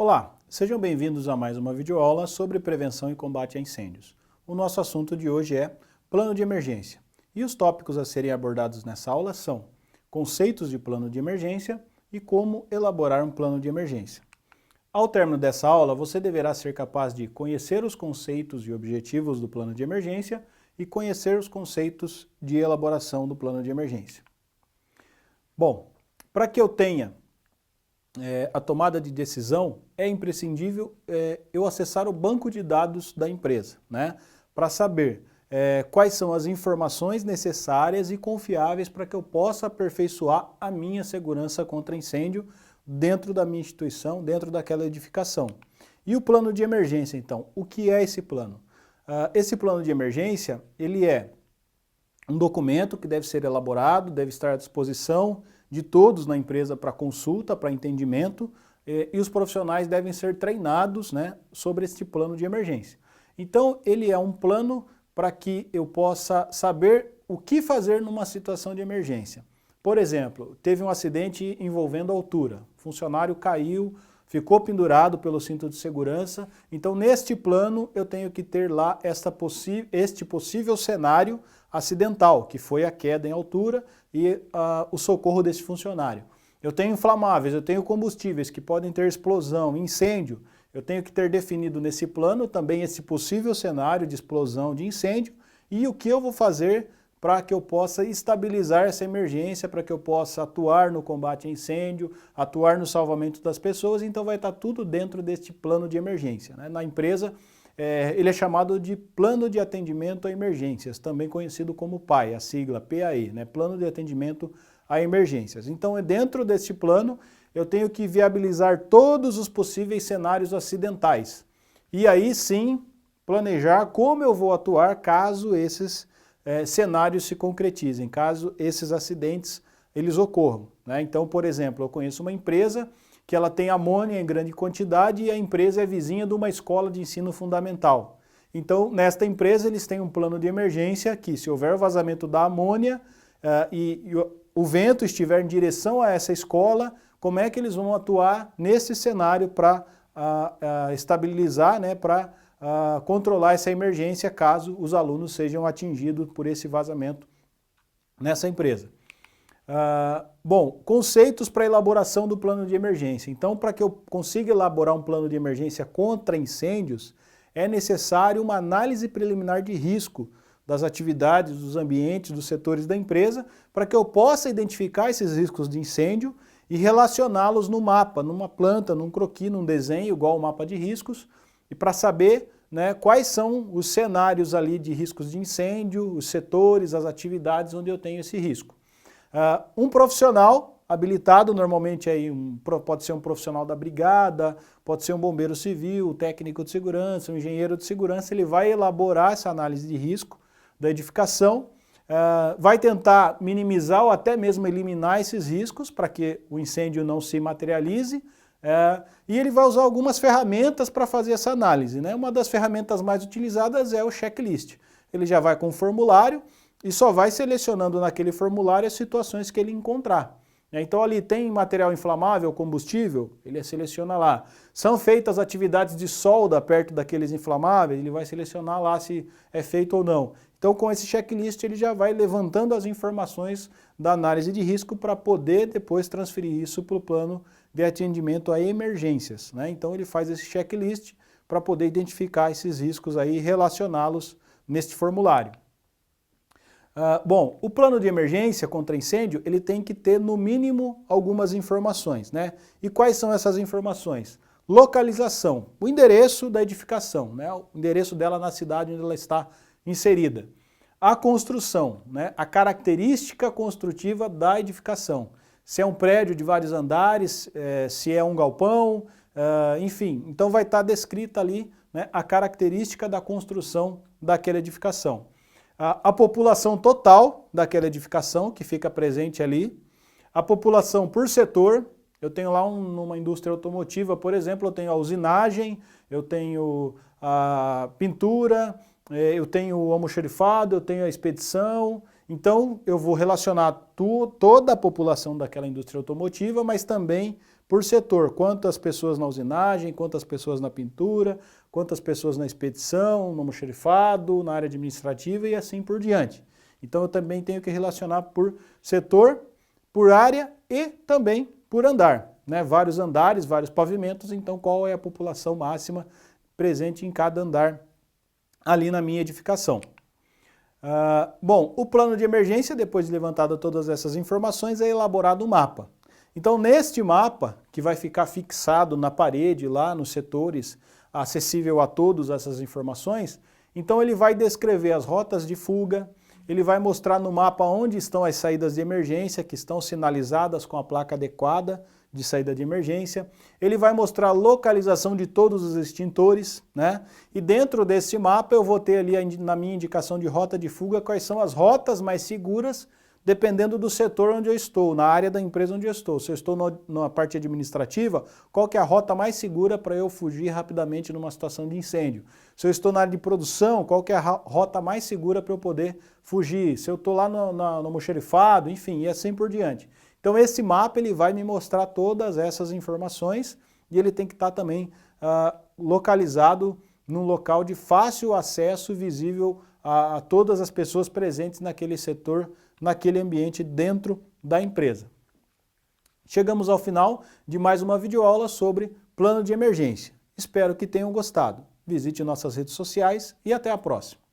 Olá, sejam bem-vindos a mais uma videoaula sobre prevenção e combate a incêndios. O nosso assunto de hoje é plano de emergência. E os tópicos a serem abordados nessa aula são conceitos de plano de emergência e como elaborar um plano de emergência. Ao término dessa aula, você deverá ser capaz de conhecer os conceitos e objetivos do plano de emergência e conhecer os conceitos de elaboração do plano de emergência. Bom, para que eu tenha a tomada de decisão, é imprescindível eu acessar o banco de dados da empresa, né? Para saber quais são as informações necessárias e confiáveis para que eu possa aperfeiçoar a minha segurança contra incêndio dentro da minha instituição, dentro daquela edificação. E o plano de emergência, então, o que é esse plano? Esse plano de emergência, ele é um documento que deve ser elaborado, deve estar à disposição de todos na empresa para consulta, para entendimento, e os profissionais devem ser treinados, né, sobre este plano de emergência. Então, ele é um plano para que eu possa saber o que fazer numa situação de emergência. Por exemplo, teve um acidente envolvendo altura, o funcionário caiu, ficou pendurado pelo cinto de segurança, então neste plano eu tenho que ter lá este possível cenário acidental, que foi a queda em altura e o socorro desse funcionário. Eu tenho inflamáveis, eu tenho combustíveis que podem ter explosão, incêndio, eu tenho que ter definido nesse plano também esse possível cenário de explosão, de incêndio e o que eu vou fazer para que eu possa estabilizar essa emergência, para que eu possa atuar no combate a incêndio, atuar no salvamento das pessoas, então vai estar tudo dentro deste plano de emergência, né? Na empresa, ele é chamado de Plano de Atendimento a Emergências, também conhecido como PAE, a sigla PAE, né? Plano de Atendimento a Emergências. Então, dentro deste plano, eu tenho que viabilizar todos os possíveis cenários acidentais. E aí sim, planejar como eu vou atuar caso esses cenários se concretizem, caso esses acidentes eles ocorram, né? Então, por exemplo, eu conheço uma empresa que ela tem amônia em grande quantidade e a empresa é vizinha de uma escola de ensino fundamental. Então, nesta empresa, eles têm um plano de emergência que, se houver vazamento da amônia e o vento estiver em direção a essa escola, como é que eles vão atuar nesse cenário para estabilizar, né, para controlar essa emergência caso os alunos sejam atingidos por esse vazamento nessa empresa. Bom, conceitos para elaboração do plano de emergência. Então, para que eu consiga elaborar um plano de emergência contra incêndios, é necessário uma análise preliminar de risco das atividades, dos ambientes, dos setores da empresa, para que eu possa identificar esses riscos de incêndio e relacioná-los no mapa, numa planta, num croquis, num desenho, igual ao mapa de riscos, e para saber, né, quais são os cenários ali de riscos de incêndio, os setores, as atividades onde eu tenho esse risco. Um profissional habilitado, normalmente aí pode ser um profissional da brigada, pode ser um bombeiro civil, técnico de segurança, um engenheiro de segurança, ele vai elaborar essa análise de risco da edificação, vai tentar minimizar ou até mesmo eliminar esses riscos para que o incêndio não se materialize, e ele vai usar algumas ferramentas para fazer essa análise, né? Uma das ferramentas mais utilizadas é o checklist. Ele já vai com um formulário e só vai selecionando naquele formulário as situações que ele encontrar. Então ali tem material inflamável, combustível, ele seleciona lá. São feitas atividades de solda perto daqueles inflamáveis, ele vai selecionar lá se é feito ou não. Então com esse checklist ele já vai levantando as informações da análise de risco para poder depois transferir isso para o plano de atendimento a emergências, né? Então ele faz esse checklist para poder identificar esses riscos aí e relacioná-los neste formulário. Bom, o plano de emergência contra incêndio, ele tem que ter no mínimo algumas informações, né? E quais são essas informações? Localização, o endereço da edificação, né? O endereço dela na cidade onde ela está inserida. A construção, né? A característica construtiva da edificação. Se é um prédio de vários andares, se é um galpão, enfim. Então vai estar descrita ali, né, a característica da construção daquela edificação. A população total daquela edificação que fica presente ali, a população por setor, eu tenho lá numa indústria automotiva, por exemplo, eu tenho a usinagem, eu tenho a pintura, eu tenho o almoxarifado, eu tenho a expedição, Então, eu vou relacionar toda a população daquela indústria automotiva, mas também por setor. Quantas pessoas na usinagem, quantas pessoas na pintura, quantas pessoas na expedição, no almoxarifado, na área administrativa e assim por diante. Então, eu também tenho que relacionar por setor, por área e também por andar, né? Vários andares, vários pavimentos, então qual é a população máxima presente em cada andar ali na minha edificação. Bom, o plano de emergência, depois de levantada todas essas informações, é elaborado um mapa. Então, neste mapa, que vai ficar fixado na parede, lá nos setores, acessível a todos essas informações, então ele vai descrever as rotas de fuga, ele vai mostrar no mapa onde estão as saídas de emergência, que estão sinalizadas com a placa adequada de saída de emergência. Ele vai mostrar a localização de todos os extintores, né? E dentro desse mapa eu vou ter ali na minha indicação de rota de fuga quais são as rotas mais seguras, dependendo do setor onde eu estou, na área da empresa onde eu estou. Se eu estou na parte administrativa, qual que é a rota mais segura para eu fugir rapidamente numa situação de incêndio? Se eu estou na área de produção, qual que é a rota mais segura para eu poder fugir? Se eu estou lá no almoxarifado, enfim, e assim por diante. Então esse mapa ele vai me mostrar todas essas informações e ele tem que estar também localizado num local de fácil acesso visível a todas as pessoas presentes naquele setor, naquele ambiente dentro da empresa. Chegamos ao final de mais uma videoaula sobre plano de emergência. Espero que tenham gostado. Visite nossas redes sociais e até a próxima.